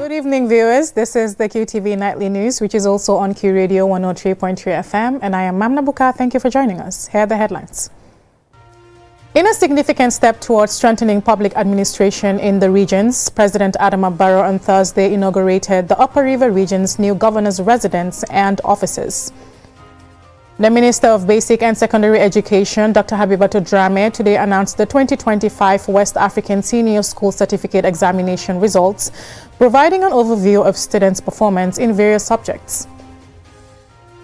Good evening, viewers. This is the QTV Nightly News, which is also on Q Radio 103.3 FM, and I am Mamna Buka. Thank you for joining us. Here are the headlines. In a significant step towards strengthening public administration in the regions, President Adama Barrow on Thursday inaugurated the Upper River Region's new governor's residence and offices. The Minister of Basic and Secondary Education, Dr. Habibatu Drame, today announced the 2025 West African Senior School Certificate Examination results, providing an overview of students' performance in various subjects.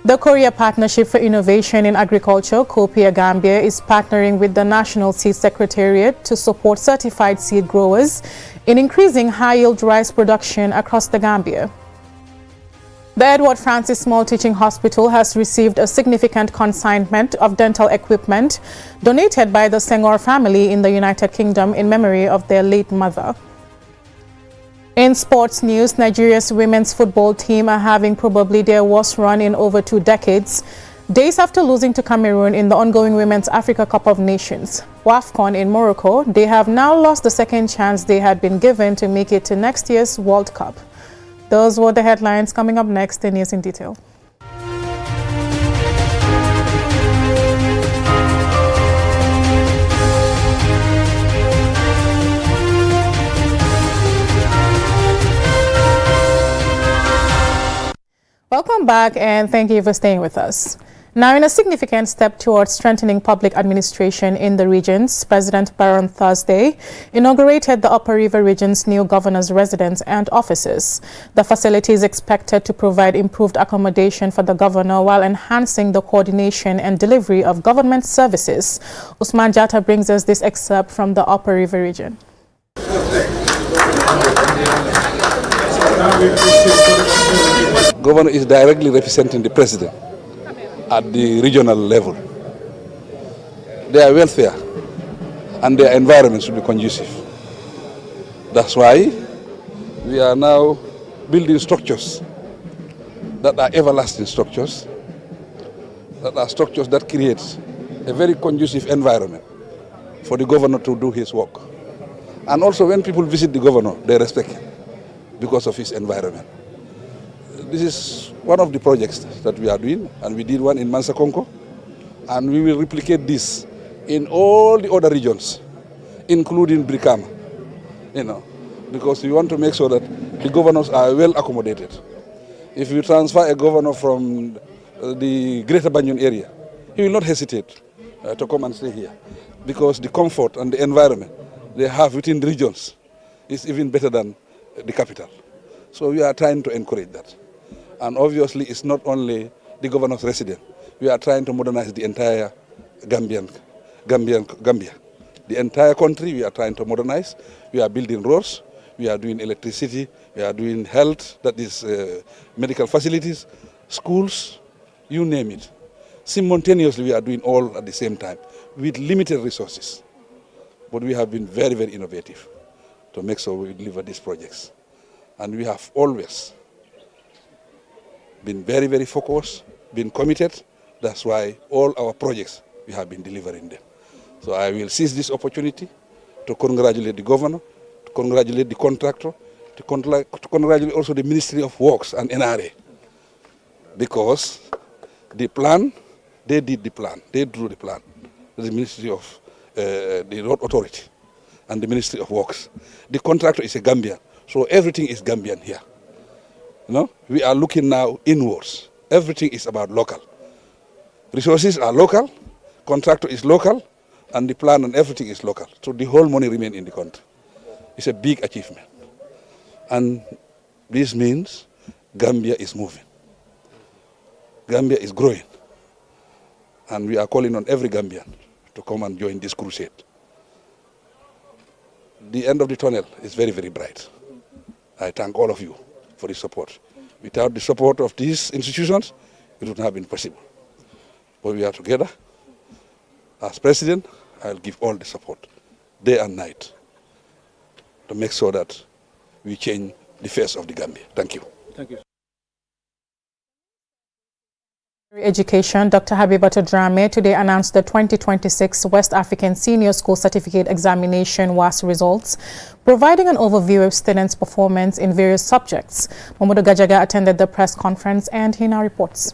The Korea Partnership for Innovation in Agriculture, COPIA Gambia, is partnering with the National Seed Secretariat to support certified seed growers in increasing high-yield rice production across the Gambia. The Edward Francis Small Teaching Hospital has received a significant consignment of dental equipment donated by the Senghor family in the United Kingdom in memory of their late mother. In sports news, Nigeria's women's football team are having probably their worst run in over 2 decades, days after losing to Cameroon in the ongoing Women's Africa Cup of Nations. WAFCON in Morocco, they have now lost the second chance they had been given to make it to next year's World Cup. Those were the headlines. Coming up next, the news in detail. Welcome back and thank you for staying with us. Now, in a significant step towards strengthening public administration in the regions, President Barrow on Thursday inaugurated the Upper River Region's new governor's residence and offices. The facility is expected to provide improved accommodation for the governor while enhancing the coordination and delivery of government services. Usman Jatta brings us this excerpt from the Upper River region. Governor is directly representing the president at the regional level. Their welfare and their environment should be conducive. That's why we are now building structures that are everlasting structures, that are structures that create a very conducive environment for the governor to do his work. And also when people visit the governor, they respect him because of his environment. This is one of the projects that we are doing, and we did one in Mansa Konko, and we will replicate this in all the other regions, including Brikama, because we want to make sure that the governors are well accommodated. If you transfer a governor from the Greater Banjul area, he will not hesitate to come and stay here, because the comfort and the environment they have within the regions is even better than the capital. So we are trying to encourage that. And obviously, it's not only the governor's residence. We are trying to modernize the entire Gambia. The entire country we are trying to modernize. We are building roads, we are doing electricity, we are doing health, that is medical facilities, schools, you name it. Simultaneously, we are doing all at the same time with limited resources. But we have been very, very innovative to make sure we deliver these projects. And we have always been very, very focused, been committed. That's why all our projects, we have been delivering them. So I will seize this opportunity to congratulate the governor, to congratulate the contractor, to congratulate also the Ministry of Works and NRA. Because the plan, they did the plan, they drew the plan. The Ministry of the Road Authority and the Ministry of Works. The contractor is a Gambian, so everything is Gambian here. We are looking now inwards. Everything is about local. Resources are local, contractor is local, and the plan and everything is local. So the whole money remains in the country. It's a big achievement. And this means Gambia is moving. Gambia is growing. And we are calling on every Gambian to come and join this crusade. The end of the tunnel is very, very bright. I thank all of you for the support. Without the support of these institutions, it would not have been possible. But we are together. As president, I'll give all the support, day and night, to make sure that we change the face of the Gambia. Thank you. Thank you. Education, Dr. Habibatu Drame today announced the 2026 West African Senior School Certificate Examination WAS results, providing an overview of students' performance in various subjects. Mamudu Gajaga attended the press conference and he now reports.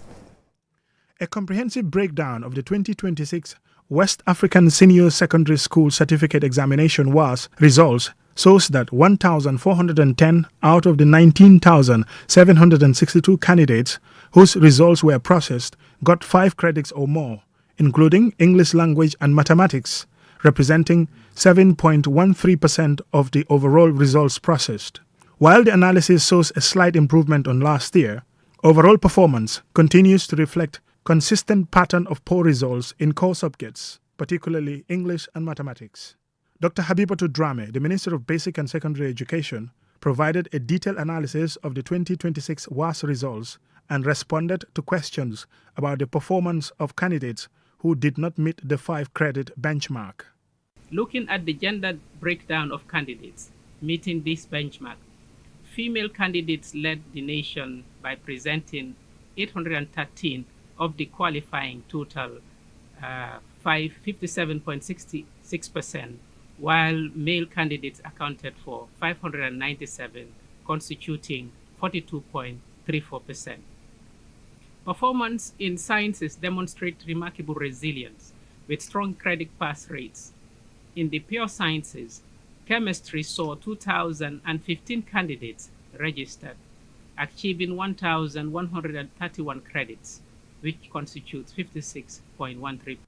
A comprehensive breakdown of the 2026 West African Senior Secondary School Certificate Examination WAS results shows that 1,410 out of the 19,762 candidates whose results were processed got 5 credits or more, including English language and mathematics, representing 7.13% of the overall results processed. While the analysis shows a slight improvement on last year, overall performance continues to reflect consistent pattern of poor results in core subjects, particularly English and mathematics. Dr. Habibatu Drame, the Minister of Basic and Secondary Education, provided a detailed analysis of the 2026 WAS results and responded to questions about the performance of candidates who did not meet the 5-credit benchmark. Looking at the gender breakdown of candidates meeting this benchmark, female candidates led the nation by presenting 813 of the qualifying total, 57.66%, while male candidates accounted for 597, constituting 42.34%. Performance in sciences demonstrate remarkable resilience with strong credit pass rates. In the pure sciences, chemistry saw 2,015 candidates registered, achieving 1,131 credits, which constitutes 56.13%.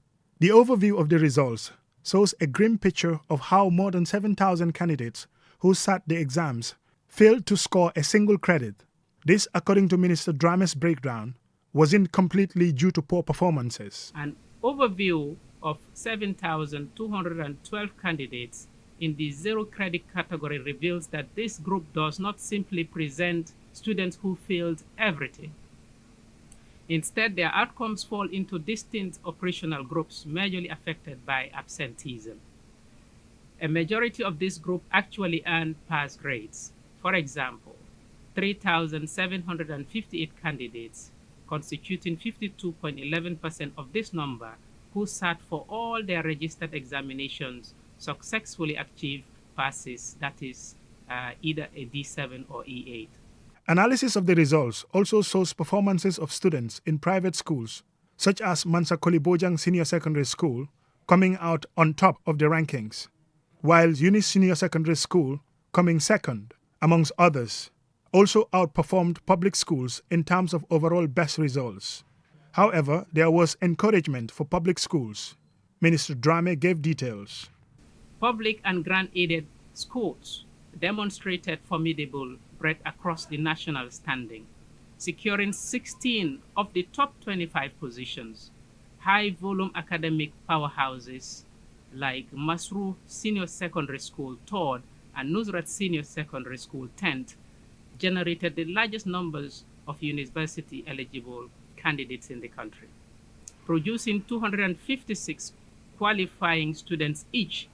The overview of the results shows a grim picture of how more than 7,000 candidates who sat the exams failed to score a single credit. This, according to Minister Drame's breakdown, wasn't completely due to poor performances. An overview of 7,212 candidates in the zero credit category reveals that this group does not simply present students who failed everything. Instead, their outcomes fall into distinct operational groups majorly affected by absenteeism. A majority of this group actually earned pass grades. For example, 3,758 candidates, constituting 52.11% of this number, who sat for all their registered examinations, successfully achieved passes, that is either a D7 or E8. Analysis of the results also shows performances of students in private schools, such as Mansa Kolibojang Senior Secondary School, coming out on top of the rankings, while Unis Senior Secondary School, coming second, amongst others, also outperformed public schools in terms of overall best results. However, there was encouragement for public schools. Minister Drame gave details. Public and grant-aided schools demonstrated formidable breadth across the national standing, securing 16 of the top 25 positions. High-volume academic powerhouses like Masru Senior Secondary School, 3rd, and Nusrat Senior Secondary School, 10th, generated the largest numbers of university-eligible candidates in the country, producing 256 qualifying students each.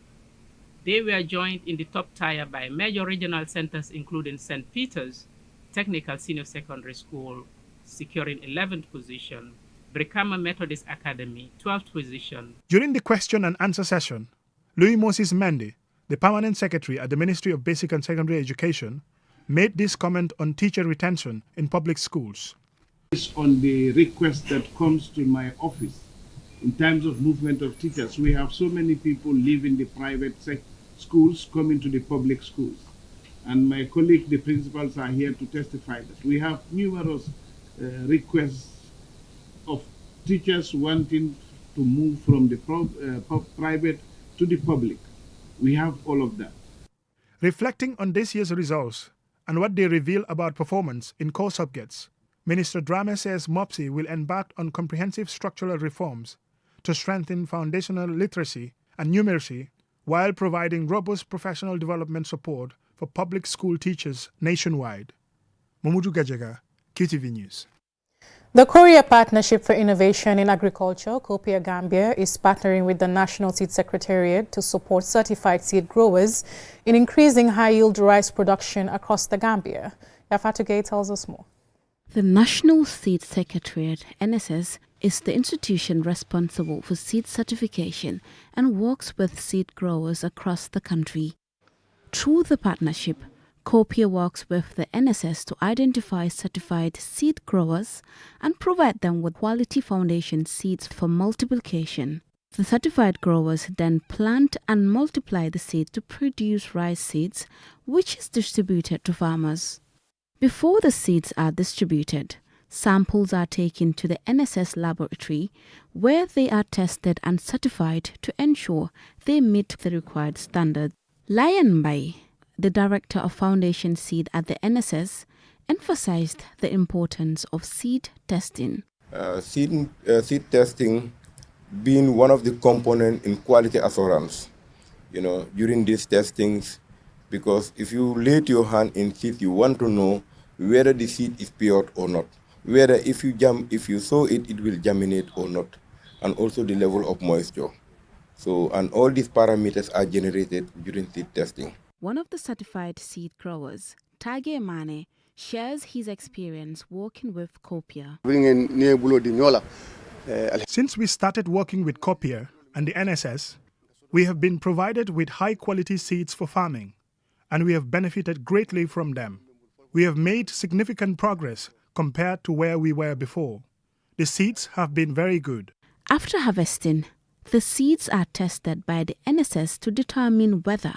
They were joined in the top tier by major regional centers, including St. Peter's Technical Senior Secondary School, securing 11th position, Brikama Methodist Academy, 12th position. During the question and answer session, Louis Moses Mendy, the Permanent Secretary at the Ministry of Basic and Secondary Education, made this comment on teacher retention in public schools. On the request that comes to my office, in terms of movement of teachers, we have so many people leaving the private schools, coming to the public schools. And my colleague, the principals, are here to testify that we have numerous requests of teachers wanting to move from the private to the public. We have all of that. Reflecting on this year's results and what they reveal about performance in core subjects, Minister Drame says MOPSI will embark on comprehensive structural reforms to strengthen foundational literacy and numeracy while providing robust professional development support for public school teachers nationwide. Mamudu Gajaga, QTV News. The Korea Partnership for Innovation in Agriculture, COPIA Gambia, is partnering with the National Seed Secretariat to support certified seed growers in increasing high-yield rice production across the Gambia. Yafatu Gay tells us more. The National Seed Secretariat, NSS, is the institution responsible for seed certification and works with seed growers across the country. Through the partnership, Copia works with the NSS to identify certified seed growers and provide them with quality foundation seeds for multiplication. The certified growers then plant and multiply the seed to produce rice seeds, which is distributed to farmers. Before the seeds are distributed, samples are taken to the NSS laboratory where they are tested and certified to ensure they meet the required standards. Lion Bai, the director of Foundation Seed at the NSS, emphasized the importance of seed testing. Seed testing being one of the components in quality assurance, during these testings, because if you lay your hand in seed, you want to know whether the seed is pure or not, whether if you sow it, it will germinate or not, and also the level of moisture. So, and all these parameters are generated during seed testing. One of the certified seed growers, Tage Mane, shares his experience working with Copia. Since we started working with Copia and the NSS, we have been provided with high-quality seeds for farming, and we have benefited greatly from them. We have made significant progress compared to where we were before. The seeds have been very good. After harvesting, the seeds are tested by the NSS to determine whether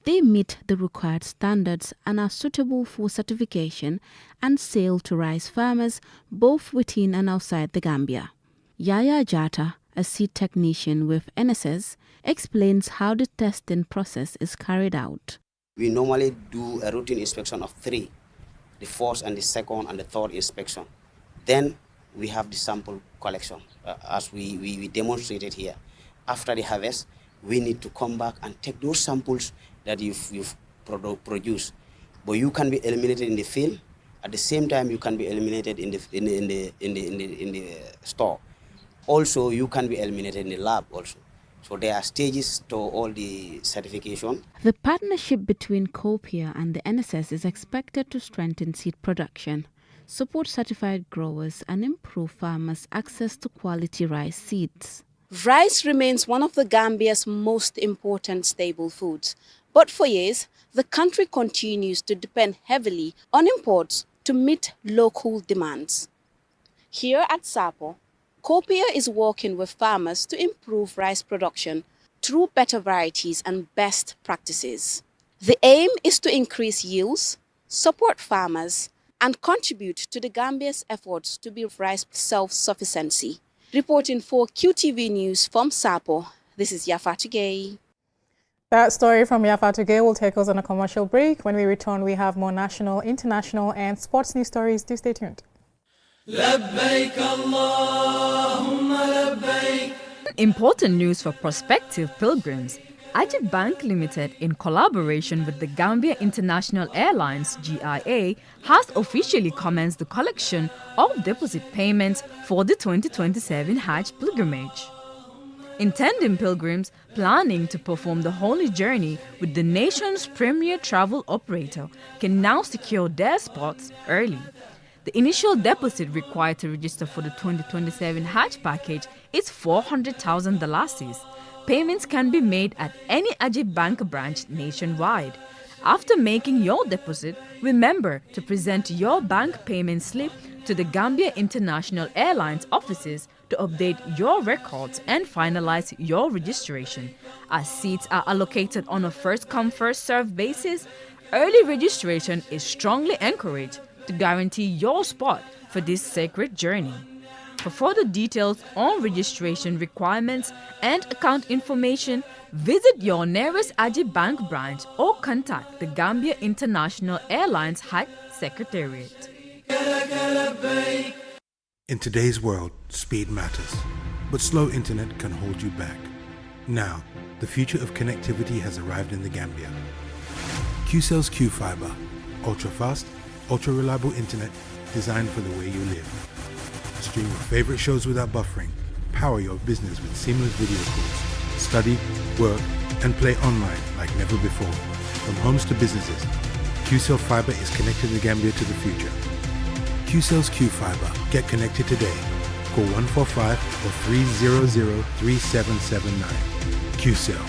they meet the required standards and are suitable for certification and sale to rice farmers both within and outside the Gambia. Yaya Jata, a seed technician with NSS, explains how the testing process is carried out. We normally do a routine inspection of 3, the first and the second and the third inspection. Then we have the sample collection, as we demonstrated here. After the harvest, we need to come back and take those samples that you've produced. But you can be eliminated in the field. At the same time, you can be eliminated in the store. Also, you can be eliminated in the lab also. So there are stages to all the certification. The partnership between Copia and the NSS is expected to strengthen seed production, support certified growers, and improve farmers' access to quality rice seeds. Rice remains one of the Gambia's most important staple foods. But for years, the country continues to depend heavily on imports to meet local demands. Here at Sapo, Copia is working with farmers to improve rice production through better varieties and best practices. The aim is to increase yields, support farmers, and contribute to the Gambia's efforts to be rice self-sufficiency. Reporting for QTV News from Sapo, this is Yafatu Gay. That story from Yafatu Gay will take us on a commercial break. When we return, we have more national, international, and sports news stories. Do stay tuned. Important news for prospective pilgrims. Ajib Bank Limited, in collaboration with the Gambia International Airlines (GIA), has officially commenced the collection of deposit payments for the 2027 Hajj pilgrimage. Intending pilgrims planning to perform the holy journey with the nation's premier travel operator can now secure their spots early. The initial deposit required to register for the 2027 Hajj package is $400,000. Payments can be made at any Ajib Bank branch nationwide. After making your deposit, remember to present your bank payment slip to the Gambia International Airlines offices to update your records and finalize your registration. As seats are allocated on a first-come, first-served basis, early registration is strongly encouraged to guarantee your spot for this sacred journey. For further details on registration requirements and account information, visit your nearest Ajib Bank branch or contact the Gambia International Airlines Hajj Secretariat. In today's world, speed matters, but slow internet can hold you back. Now, the future of connectivity has arrived in the Gambia. QCell's Q-Fiber, ultra-fast, ultra-reliable internet designed for the way you live. Stream your favorite shows without buffering. Power your business with seamless video calls. Study, work, and play online like never before. From homes to businesses, QCell Fiber is connecting the Gambia to the future. QCell's Q-Fiber. Get connected today. call 145 or 300-3779. QCell.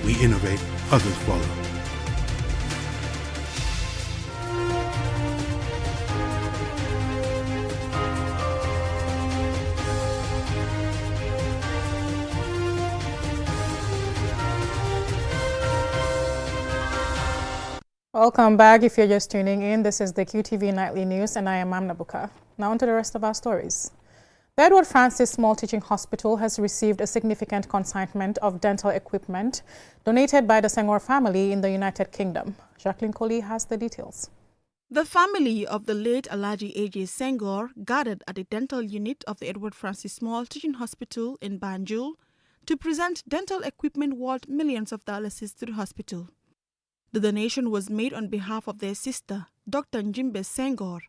We innovate, others follow. Welcome back. If you're just tuning in, this is the QTV Nightly News, and I am Mamna Buka. Now on to the rest of our stories. The Edward Francis Small Teaching Hospital has received a significant consignment of dental equipment donated by the Senghor family in the United Kingdom. Jacqueline Coley has the details. The family of the late Alhaji A.J. Senghor gathered at the dental unit of the Edward Francis Small Teaching Hospital in Banjul to present dental equipment worth millions of dollars to the hospital. The donation was made on behalf of their sister, Dr. Njimbe Senghor,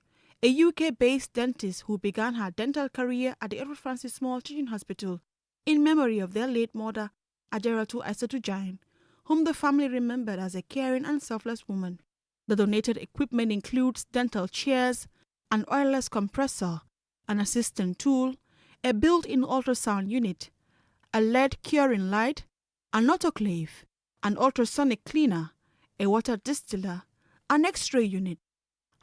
a UK-based dentist who began her dental career at the Edward Francis Small Teaching Hospital in memory of their late mother, Ajaratu Aissatou Jain, whom the family remembered as a caring and selfless woman. The donated equipment includes dental chairs, an oilless compressor, an assistant tool, a built-in ultrasound unit, a lead curing light, an autoclave, an ultrasonic cleaner, a water distiller, an X-ray unit,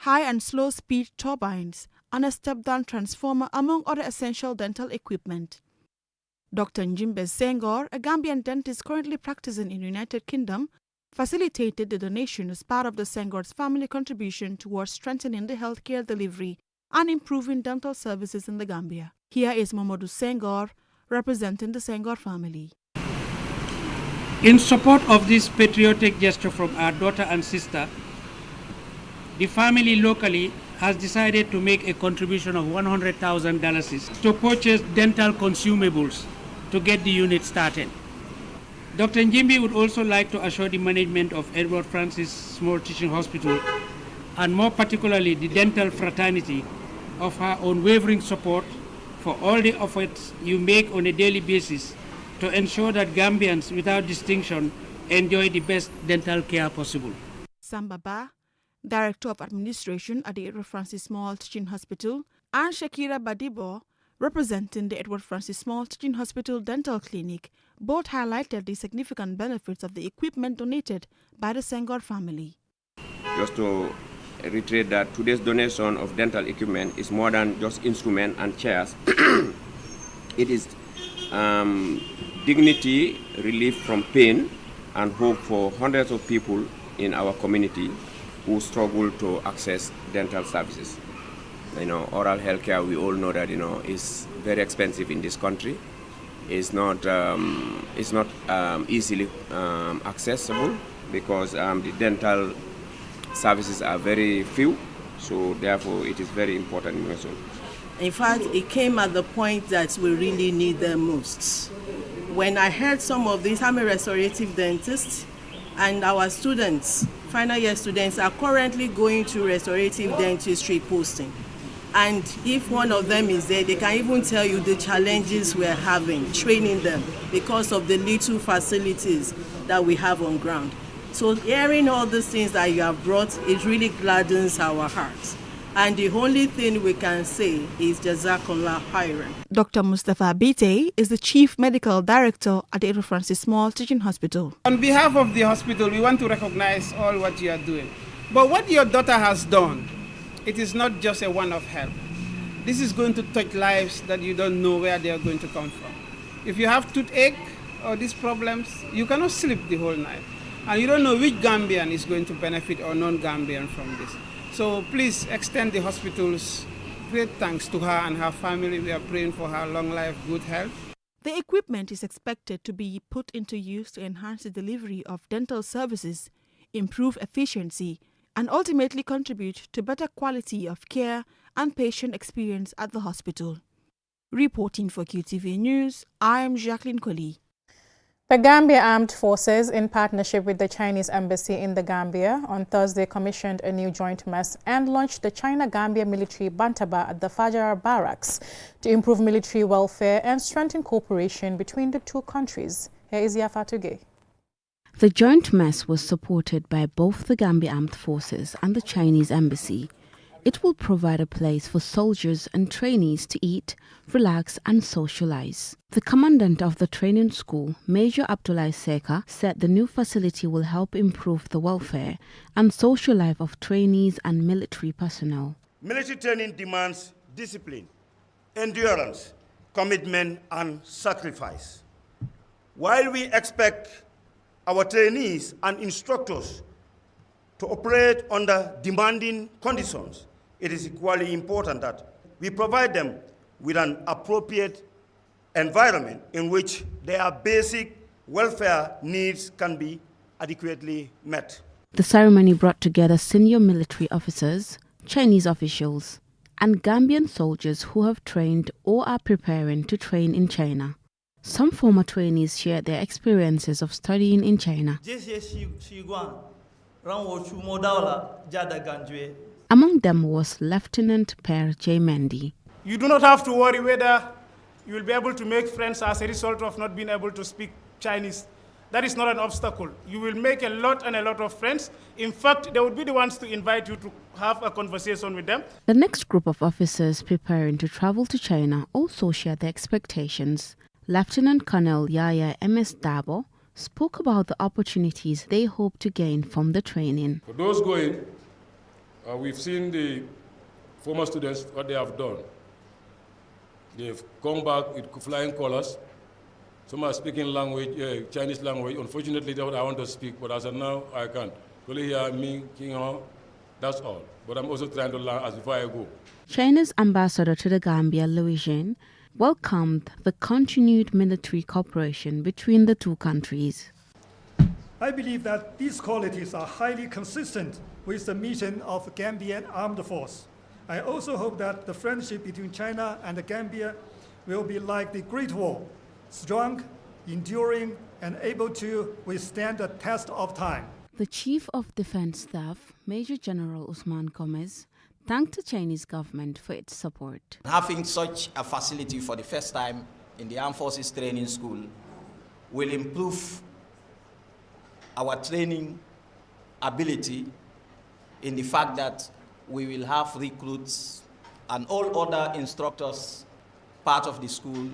high and slow speed turbines, and a step-down transformer, among other essential dental equipment. Dr. Njimbe Senghor, a Gambian dentist currently practicing in the United Kingdom, facilitated the donation as part of the Senghor's family contribution towards strengthening the healthcare delivery and improving dental services in the Gambia. Here is Mamadou Senghor, representing the Senghor family. In support of this patriotic gesture from our daughter and sister, the family locally has decided to make a contribution of $100,000 to purchase dental consumables to get the unit started. Dr. Njimbi would also like to assure the management of Edward Francis Small Teaching Hospital, and more particularly the dental fraternity, of her unwavering support for all the efforts you make on a daily basis to ensure that Gambians without distinction enjoy the best dental care possible. Sambaba, Director of Administration at the Edward Francis Small Teaching Hospital, and Shakira Badibo, representing the Edward Francis Small Teaching Hospital Dental Clinic, both highlighted the significant benefits of the equipment donated by the Senghor family. Just to reiterate that today's donation of dental equipment is more than just instruments and chairs. It is dignity, relief from pain, and hope for hundreds of people in our community who struggle to access dental services. Oral health care, we all know that is very expensive in this country. It's not easily accessible because the dental services are very few. So therefore, it is very important. In fact, it came at the point that we really need them most. When I heard some of these, I'm a restorative dentist, and our students, final year students, are currently going through restorative dentistry posting. And if one of them is there, they can even tell you the challenges we're having, training them, because of the little facilities that we have on ground. So hearing all these things that you have brought, it really gladdens our hearts. And the only thing we can say is Jazakallah khairan. Dr. Mustafa Bite is the Chief Medical Director at the Edward Francis Small Teaching Hospital. On behalf of the hospital, we want to recognize all what you are doing. But what your daughter has done, it is not just a one-off help. This is going to touch lives that you don't know where they are going to come from. If you have toothache or these problems, you cannot sleep the whole night. And you don't know which Gambian is going to benefit or non-Gambian from this. So please extend the hospital's great thanks to her and her family. We are praying for her long life, good health. The equipment is expected to be put into use to enhance the delivery of dental services, improve efficiency, and ultimately contribute to better quality of care and patient experience at the hospital. Reporting for QTV News, I am Jacqueline Coley. The Gambia Armed Forces, in partnership with the Chinese Embassy in the Gambia, on Thursday commissioned a new joint mess and launched the China-Gambia military Bantaba at the Fajara Barracks to improve military welfare and strengthen cooperation between the two countries. Here is Yafa Tugay. The joint mess was supported by both the Gambia Armed Forces and the Chinese Embassy. It will provide a place for soldiers and trainees to eat, relax and socialize. The commandant of the training school, Major Abdullah Seka, said the new facility will help improve the welfare and social life of trainees and military personnel. Military training demands discipline, endurance, commitment and sacrifice. While we expect our trainees and instructors to operate under demanding conditions, it is equally important that we provide them with an appropriate environment in which their basic welfare needs can be adequately met. The ceremony brought together senior military officers, Chinese officials, and Gambian soldiers who have trained or are preparing to train in China. Some former trainees shared their experiences of studying in China. Among them was Lieutenant Per J. Mendy. You do not have to worry whether you will be able to make friends as a result of not being able to speak Chinese. That is not an obstacle. You will make a lot of friends. In fact, they would be the ones to invite you to have a conversation with them. The next group of officers preparing to travel to China also shared their expectations. Lieutenant Colonel Yaya M.S. Dabo spoke about the opportunities they hope to gain from the training. For those going, we've seen the former students, what they have done. They've come back with flying colors. Some are speaking language, Chinese language. Unfortunately, that's what I want to speak, but as of now, I can't. Only hear me, King Hong, that's all. But I'm also trying to learn as before I go. China's ambassador to the Gambia, Louis Jean, welcomed the continued military cooperation between the two countries. I believe that these qualities are highly consistent with the mission of the Gambian Armed Force. I also hope that the friendship between China and the Gambia will be like the Great Wall, strong, enduring, and able to withstand the test of time. The Chief of Defense Staff, Major General Usman Gomez, thanked the Chinese government for its support. Having such a facility for the first time in the Armed Forces Training School will improve our training ability in the fact that we will have recruits and all other instructors part of the school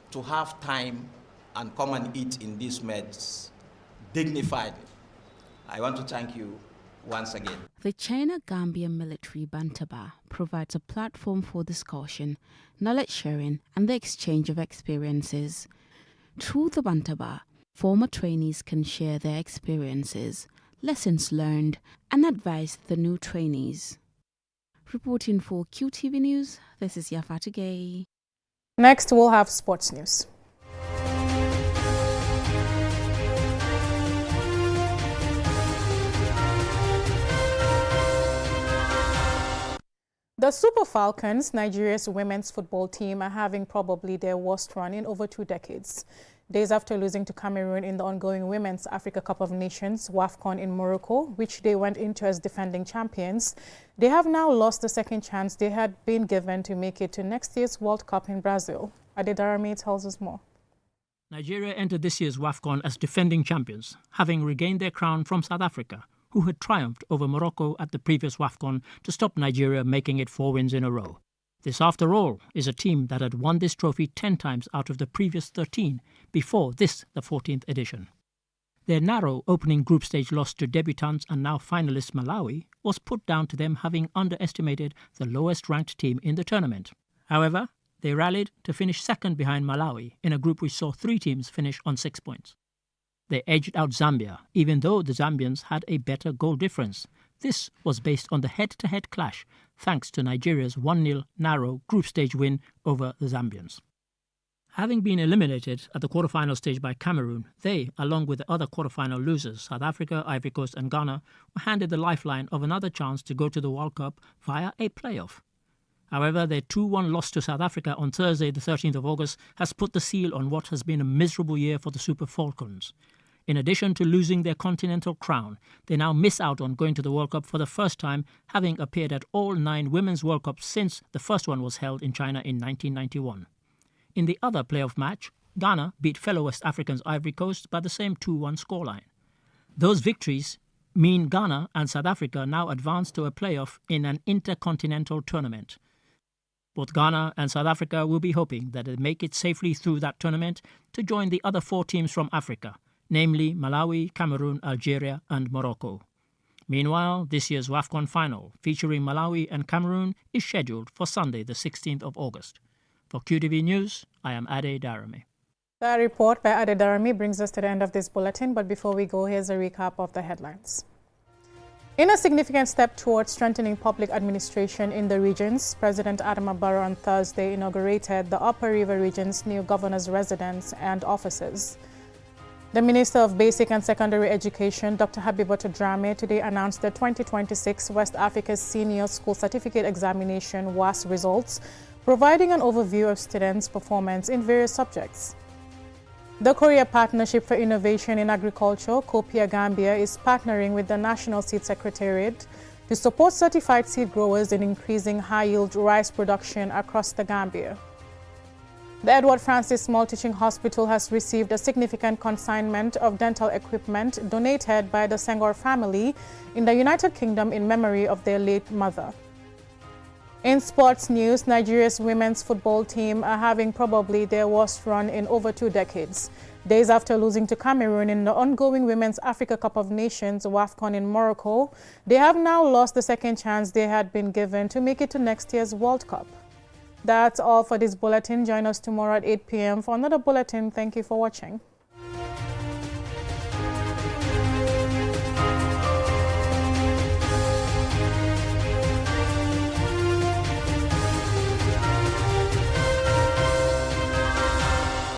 to have time and come and eat in these meds dignified. I want to thank you once again. The China-Gambia Military Bantaba provides a platform for discussion, knowledge sharing, and the exchange of experiences. Through the Bantaba, former trainees can share their experiences, lessons learned, and advise the new trainees. Reporting for QTV News, this is Yafatu Gay. Next, we'll have sports news. The Super Falcons, Nigeria's women's football team, are having probably their worst run in over 2 decades. Days after losing to Cameroon in the ongoing Women's Africa Cup of Nations, WAFCON in Morocco, which they went into as defending champions, they have now lost the second chance they had been given to make it to next year's World Cup in Brazil. Adedarame tells us more. Nigeria entered this year's WAFCON as defending champions, having regained their crown from South Africa, who had triumphed over Morocco at the previous WAFCON to stop Nigeria making it 4 wins in a row. This, after all, is a team that had won this trophy 10 times out of the previous 13, before this, the 14th edition. Their narrow opening group stage loss to debutants and now finalists Malawi was put down to them having underestimated the lowest-ranked team in the tournament. However, they rallied to finish second behind Malawi in a group which saw 3 teams finish on 6 points. They edged out Zambia, even though the Zambians had a better goal difference. This was based on the head-to-head clash, thanks to Nigeria's 1-0 narrow group stage win over the Zambians. Having been eliminated at the quarterfinal stage by Cameroon, they, along with the other quarterfinal losers, South Africa, Ivory Coast and Ghana, were handed the lifeline of another chance to go to the World Cup via a playoff. However, their 2-1 loss to South Africa on Thursday, the 13th of August, has put the seal on what has been a miserable year for the Super Falcons. In addition to losing their continental crown, they now miss out on going to the World Cup for the first time, having appeared at all 9 Women's World Cups since the first one was held in China in 1991. In the other playoff match, Ghana beat fellow West Africans Ivory Coast by the same 2-1 scoreline. Those victories mean Ghana and South Africa now advance to a playoff in an intercontinental tournament. Both Ghana and South Africa will be hoping that they make it safely through that tournament to join the other 4 teams from Africa, namely Malawi, Cameroon, Algeria and Morocco. Meanwhile, this year's WAFCON final, featuring Malawi and Cameroon, is scheduled for Sunday, the 16th of August. For QTV News, I am Ade Darame. That report by Ade Darame brings us to the end of this bulletin, but before we go, here's a recap of the headlines. In a significant step towards strengthening public administration in the regions, President Adama Barrow on Thursday inaugurated the Upper River Region's new governor's residence and offices. The Minister of Basic and Secondary Education, Dr. Habibatu Drame, today announced the 2026 West Africa's Senior School Certificate Examination WAS results, providing an overview of students' performance in various subjects. The Korea Partnership for Innovation in Agriculture, COPIA Gambia, is partnering with the National Seed Secretariat to support certified seed growers in increasing high-yield rice production across the Gambia. The Edward Francis Small Teaching Hospital has received a significant consignment of dental equipment donated by the Senghor family in the United Kingdom in memory of their late mother. In sports news, Nigeria's women's football team are having probably their worst run in over 2 decades. Days after losing to Cameroon in the ongoing Women's Africa Cup of Nations WAFCON in Morocco, they have now lost the second chance they had been given to make it to next year's World Cup. That's all for this bulletin. Join us tomorrow at 8 p.m. for another bulletin. Thank you for watching.